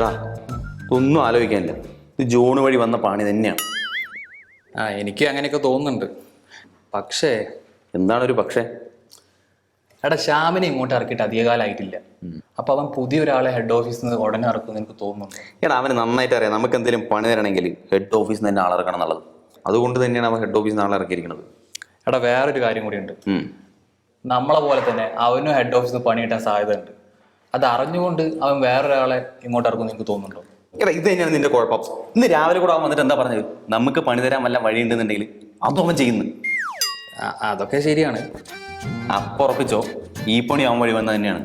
എടാ ഒന്നും ആലോചിക്കാനില്ല, ഇത് ജോണ് വഴി വന്ന പണി തന്നെയാണ്. എനിക്ക് അങ്ങനെയൊക്കെ തോന്നുന്നുണ്ട്. പക്ഷേ എന്താണ് ഒരു പക്ഷേ? എടാ ശ്യാമിനെ ഇങ്ങോട്ട് ഇറക്കിയിട്ട് അധികകാലമായിട്ടില്ല. അപ്പൊ അവൻ പുതിയൊരാളെ ഹെഡ് ഓഫീസിൽ നിന്ന് ഉടനെ ഇറക്കുമെന്ന് എനിക്ക് തോന്നുന്നുണ്ട്. എടാ അവന് നന്നായിട്ട് അറിയാം നമുക്ക് എന്തെങ്കിലും പണി തരണമെങ്കിൽ ഹെഡ് ഓഫീസിൽ നിന്ന് തന്നെ ആളിറക്കണം എന്നുള്ളത്. അതുകൊണ്ട് തന്നെയാണ് അവൻ ഹെഡ് ഓഫീസിൽ നിന്ന് ആളെ ഇറക്കിയിരിക്കുന്നത്. എടാ വേറൊരു കാര്യം കൂടിയുണ്ട്. നമ്മളെ പോലെ തന്നെ അവനും ഹെഡ് ഓഫീസിൽ നിന്ന് പണി കിട്ടാൻ സാധ്യത ഉണ്ട്. അത് അറിഞ്ഞുകൊണ്ട് അവൻ വേറൊരാളെ ഇങ്ങോട്ട് ഇറക്കുമെന്ന് എനിക്ക് തോന്നുന്നുണ്ടോ? എടാ ഇത് തന്നെയാണ് നിന്റെ കുഴപ്പം. ഇന്ന് രാവിലെ കൂടെ അവൻ വന്നിട്ട് എന്താ പറഞ്ഞത്? നമുക്ക് പണി തരാൻ വല്ല വഴി ഉണ്ടെന്നുണ്ടെങ്കിൽ അതും അവൻ ചെയ്യുന്നു. അതൊക്കെ ശരിയാണ്. അപ്പൊ ഉറപ്പിച്ചോ, ഈ പണി അവൻ വഴി വന്നത് തന്നെയാണ്.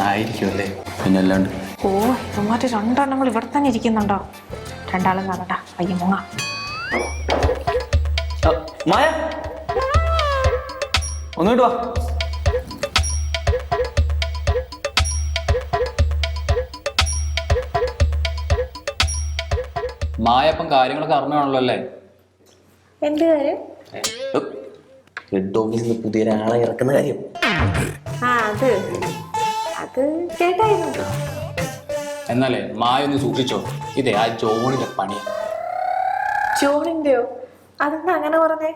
ആയിരിക്കും അല്ലേ? പിന്നെ അല്ലാണ്ട്. ഓ ഇവന്മാര് രണ്ടെണ്ണങ്ങൾ ഇവിടെ തന്നെ ഇരിക്കുന്നുണ്ടോ? രണ്ടാളും കാണട്ടാ, പയ്യ മുങ്ങ. മായ ഒന്നിട്ട് വാ. മായപ്പം കാര്യങ്ങളൊക്കെ അറിഞ്ഞാണല്ലോ അല്ലേ? എന്ത് കാര്യം? ഹെഡ് ഓഫീസിൽ നിന്ന് പുതിയ ഒരാളെ ഇറക്കുന്ന കാര്യം. അത് കേട്ടായിരുന്നു. എന്നാലേ മായ ഒന്ന് സൂക്ഷിച്ചോ, ഇതേ ആ ജോണിന്റെ പണിയാണ്. ജോണിന്റെയോ? അതെന്താ അങ്ങനെ പറഞ്ഞേ?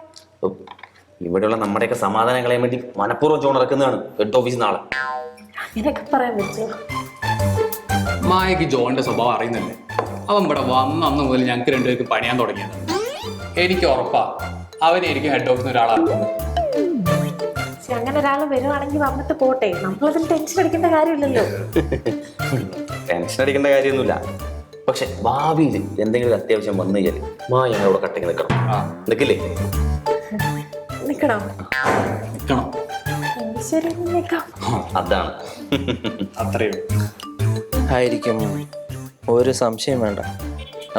ഇവിടെയുള്ള നമ്മുടെയൊക്കെ സമാധാനം കളയാൻ വേണ്ടി മനഃപൂർവ്വം ജോൺ ഇറക്കുന്നതാണ് ഹെഡ് ഓഫീസിൽ നാളെ. അങ്ങനെയൊക്കെ പറയാൻ പറ്റുമോ? മായക്ക് ജോണിന്റെ സ്വഭാവം അറിയുന്നില്ലേ? അവൻ ഇവിടെ വന്നന്ന് മുതൽ ഞങ്ങൾക്ക് രണ്ടുപേർക്ക് പണിയാൻ തുടങ്ങിയത്. എനിക്ക് ഉറപ്പാ അവനായിരിക്കും ഹെഡ് ഓഫീസിൽ ഒരാളാക്കുന്നത്. അങ്ങനെ ഒരാൾ വരുവാണെങ്കിൽ വന്നിട്ട് പോട്ടെ, നമ്മളതിൽ ടെൻഷൻ അടിക്കേണ്ട കാര്യമില്ലല്ലോ. ടെൻഷൻ അടിക്കേണ്ട കാര്യമൊന്നുമില്ല. പക്ഷെ ഭാവിയിൽ എന്തെങ്കിലും അത്യാവശ്യം വന്നു കഴിഞ്ഞാൽ ഞങ്ങളവിടെ കട്ടക്ക് നിൽക്കണം. നിൽക്കില്ലേ? നിക്കണം. നിൽക്കണം. ശരി നിൽക്കാം. അതാണ് അത്രയും ആയിരിക്കും. ഒരു സംശയം വേണ്ട,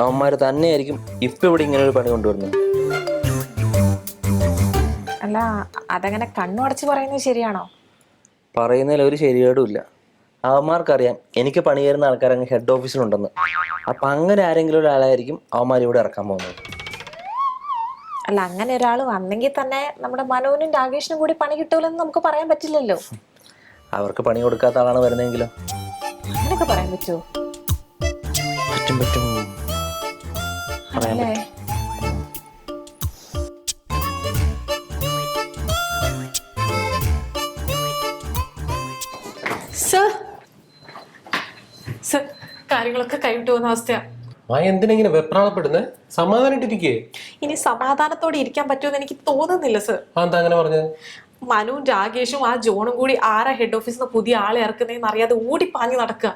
അവന്മാർ തന്നെയായിരിക്കും ഇപ്പൊ ഇവിടെ ഇങ്ങനെ ഒരു പണി കൊണ്ടുവരുന്നത്. അല്ല അതങ്ങനെ കണ്ണു അടച്ച് പറയുന്നത് ശരിയാണോ? പറയുന്നതിൽ ഒരു ശരിയേടും ഇല്ല. അവന്മാർക്കറിയാം എനിക്ക് പണി തരുന്ന ആൾക്കാർ അങ്ങ് ഹെഡ് ഓഫീസിലുണ്ടെന്ന്. അപ്പൊ അങ്ങനെ ആരെങ്കിലും ഒരാളായിരിക്കും അവന്മാർ ഇവിടെ ഇറക്കാൻ പോകുന്നത്. അല്ല അങ്ങനെ ഒരാൾ വന്നെങ്കിൽ തന്നെ നമ്മുടെ മനുവിനും രാകേഷിനും കൂടി പണി കിട്ടൂലെന്ന് നമുക്ക് പറയാൻ പറ്റില്ലല്ലോ. അവർക്ക് പണി കൊടുക്കാത്ത ആളാണ് വരുന്നതെങ്കിലോ? അങ്ങനെയൊക്കെ പറയാൻ പറ്റുമോ? പറ്റും. അല്ലേ? കാര്യങ്ങളൊക്കെ കൈവിട്ട് പോകുന്ന അവസ്ഥയാ. എന്തിനെങ്ങനെ വെപ്രാളപ്പെടുന്നേ? സമാധാനായിട്ടിരിക്കേ. ഇനി സമാധാനത്തോടെ ഇരിക്കാൻ പറ്റുമെന്ന് എനിക്ക് തോന്നുന്നില്ല സർ. എന്താ അങ്ങനെ പറഞ്ഞത്? മനുവും രാകേഷും ആ ജോണും കൂടി ആരാ ഹെഡ് ഓഫീസിൽ നിന്ന് പുതിയ ആളെ ഇറക്കുന്നതെന്ന് അറിയാതെ ഓടിപ്പാഞ്ഞു നടക്കുക.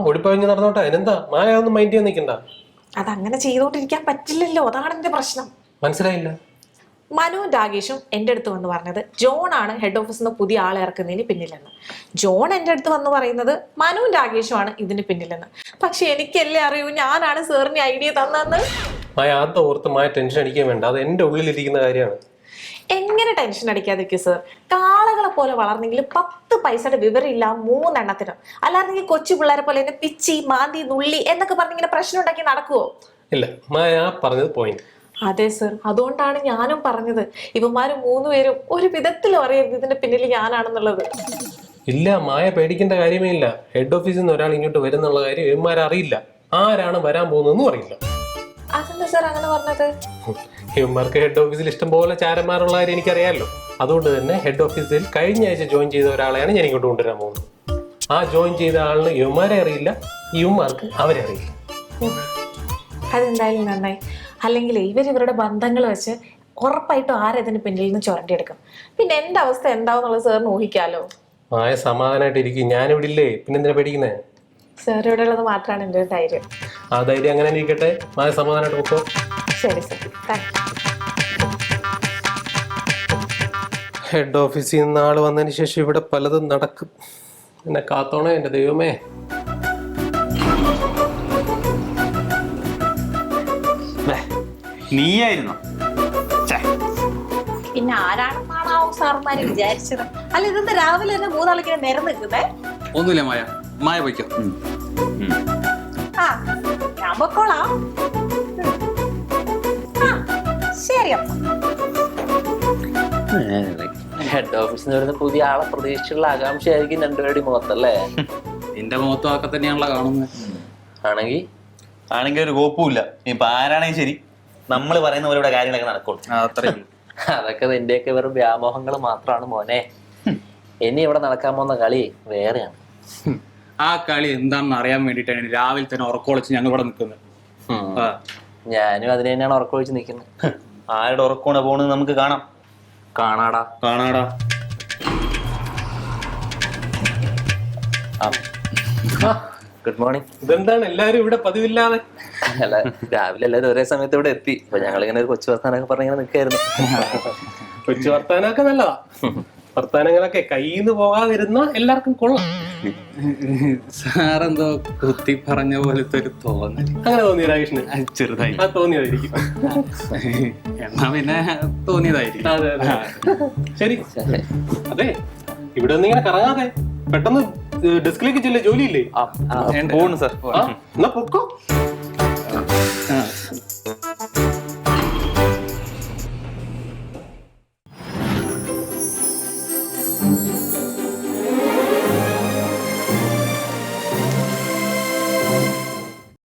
ഓടിപ്പാഞ്ഞ് നടന്നോട്ടെ, അതിനെന്താ? മായ ഒന്നും മൈൻഡ് ചെയ്യാൻ നിൽക്കണ്ട. അതങ്ങനെ ചെയ്തോണ്ടിരിക്കാൻ പറ്റില്ലല്ലോ, അതാണ് എന്റെ പ്രശ്നം. മനസ്സിലായില്ല? മനുവും രാകേഷും എൻ്റെ അടുത്ത് വന്ന് പറഞ്ഞത് ജോണാണ് ഹെഡ് ഓഫീസിൽ നിന്ന് പുതിയ ആളെ ഇറക്കുന്നതിന് പിന്നിലെന്ന്. ജോൺ എൻ്റെ അടുത്ത് വന്ന് പറയുന്നത് മനുവും രാകേഷും ആണ് ഇതിന് പിന്നിലെന്ന്. പക്ഷെ എനിക്കല്ലേ അറിയൂ ഞാനാണ് സാറിന് ഐഡിയ തന്നെന്ന്. മായ അത് ഓർത്ത് മായ ടെൻഷൻ അടിക്കാൻ വേണ്ട, അത് എന്റെ ഉള്ളിലിരിക്കുന്ന കാര്യമാണ്. എങ്ങനെ ടെൻഷൻ അടിക്കാതിരിക്കും സർ? കാളകളെ പോലെ വളർന്നെങ്കിൽ 10 പൈസയുടെ വിവരമില്ല 3 എണ്ണത്തിനും. അല്ലായിരുന്നെങ്കിൽ കൊച്ചു പിള്ളേരെ പോലെ എന്നെ പിച്ചി മാന്തി നുള്ളി എന്നൊക്കെ പറഞ്ഞിങ്ങനെ പ്രശ്നം ഉണ്ടാക്കി നടക്കുവോ? ഇല്ല, മായ പറഞ്ഞത് പോയിന്റ്. അതെ സർ, അതുകൊണ്ടാണ് ഞാനും പറഞ്ഞത് ഇവന്മാര് 3 പേരും ഒരു വിധത്തിലും അറിയരുത് ഇതിന്റെ പിന്നിൽ ഞാനാണെന്നുള്ളത്. ഇല്ല, മായ പേടിക്കേണ്ട കാര്യമേ ഇല്ല. ഹെഡ് ഓഫീസിൽ നിന്ന് ഒരാൾ ഇങ്ങോട്ട് വരുന്നുള്ള കാര്യം ഇവന്മാരറിയില്ല. ആരാണ് വരാൻ പോകുന്നതെന്നും അറിയില്ല. അതെന്താ സർ അങ്ങനെ പറഞ്ഞത്? ഇവന്മാർക്ക് ഹെഡ് ഓഫീസിൽ ഇഷ്ടംപോലെ ചാരന്മാരുള്ള കാര്യം എനിക്കറിയാമല്ലോ. അതുകൊണ്ട് തന്നെ ഹെഡ് ഓഫീസിൽ കഴിഞ്ഞ ആഴ്ച ജോയിൻ ചെയ്ത ഒരാളെയാണ് ഞാൻ ഇങ്ങോട്ട് കൊണ്ടുവരാൻ പോകുന്നത്. ആ ജോയിൻ ചെയ്ത ആളിന് ഇവന്മാരെ അറിയില്ല, ഇവന്മാർക്ക് അവരെ അറിയില്ല. അതെന്തായാലും നന്നായി. അല്ലെങ്കിൽ ഇവരുടെ ബന്ധങ്ങൾ വെച്ച് ഉറപ്പായിട്ടും ആരതിന് പിന്നിൽ നിന്ന് ചുരണ്ടിയെടുക്കും. പിന്നെ എന്റെ അവസ്ഥ എന്താവുന്നുള്ളത് സാറിന് ഊഹിക്കാലോ. മായ സമാധാനമായിട്ട് ഇരിക്കും, ഞാനിവിടെ ഇല്ലേ, പിന്നെന്തിനാ പേടിക്കുന്നേ? സാർ ഇവിടെ ഉള്ളത് മാത്രമാണ് എൻ്റെ ഒരു ധൈര്യം. ആ ധൈര്യം അങ്ങനെ ഇരിക്കട്ടെ. മായ സമാധാനമായിട്ട് നോക്കോ. ശരി സർ, താങ്ക് യു. ഹെഡ് ഓഫീസിൽ നിന്ന് ആള് വന്നതിന് ശേഷം ഇവിടെ പലതും നടക്കും. എന്നെ കാത്തോണേ എൻ്റെ ദൈവമേ. നീയായിരുന്നു? പിന്നെ ആരാണെന്നാണോ സാറുമാര് വിചാരിച്ചത്? അല്ല ഇതെന്താ രാവിലെ തന്നെ 3 ആളിങ്ങനെ നിരന്ന് നിൽക്കുന്നേ? ഒന്നുമില്ല മായ പോയിക്കോ. ആ ഞാൻ പൊക്കോളാം. ശരി അപ്പൊ. ഹെഡ് ഓഫീസിൽ നിന്ന് വരുന്ന പുതിയ ആളെ പ്രതീക്ഷിച്ചുള്ള ആകാംക്ഷയായിരിക്കും രണ്ടുപേരുടെയും മുഖത്തല്ലേ? നിന്റെ മുഖത്തും ഒക്കെ തന്നെയാണല്ലോ കാണുന്നത്. ആണെങ്കിൽ ഒരു കോപ്പുമില്ല. ഇപ്പൊ ആരാണെങ്കിൽ ശരി, നമ്മൾ പറയുന്ന പോലെ ഇവിടെ കാര്യങ്ങളൊക്കെ നടക്കുള്ളൂ. അത്രയും അതൊക്കെ നിന്റെയൊക്കെ വെറും വ്യാമോഹങ്ങൾ മാത്രമാണ് മോനെ. ഇനി ഇവിടെ നടക്കാൻ പോകുന്ന കളി വേറെയാണ്. ആ കളി എന്താണെന്ന് അറിയാൻ വേണ്ടിയിട്ടാണ് രാവിലെ തന്നെ ഉറക്കമൊളിച്ച് ഞങ്ങൾ ഇവിടെ നിൽക്കുന്നത്. ഞാനും അതിന് തന്നെയാണ് ഉറക്കൊഴിച്ച് നിൽക്കുന്നത്. ആരുടെ ഉറക്കമാണ് പോണെന്ന് നമുക്ക് കാണാം. കാണാടാ. Good morning. ഇതെന്താണ് എല്ലാരും ഇവിടെ പതിവില്ലാതെ? അല്ല, രാവിലെ എല്ലാവരും ഒരേ സമയത്ത് ഇവിടെ എത്തി. അപ്പൊ ഞങ്ങളിങ്ങനെ ഒരു കൊച്ചു വർത്താനൊക്കെ പറഞ്ഞിങ്ങനെ നിൽക്കായിരുന്നു. കൊച്ചു വർത്താനമൊക്കെ നല്ലതാ. വർത്താനങ്ങളൊക്കെ കയ്യിൽ നിന്ന് പോകാതിരുന്ന എല്ലാവർക്കും കൊള്ളാം. സാറെന്തോ കുത്തി പറഞ്ഞ പോലത്തെ ഒരു തോന്നൽ. അങ്ങനെ തോന്നിയ രാകേഷിന്? ചെറുതായി ആ തോന്നിയതായിരിക്കും. എന്നാ പിന്നെ തോന്നിയതായിരിക്കും. അതെ അതെ. ശരി. അതെ, ഇവിടെ ഒന്നും ഇങ്ങനെ കറങ്ങാതെ പെട്ടെന്ന് ഡെസ്കിലേക്ക് ചെല്ലേ. ജോലിയില്ലേ? പോണു സാർ. എന്നാ പൊക്കോ. ആ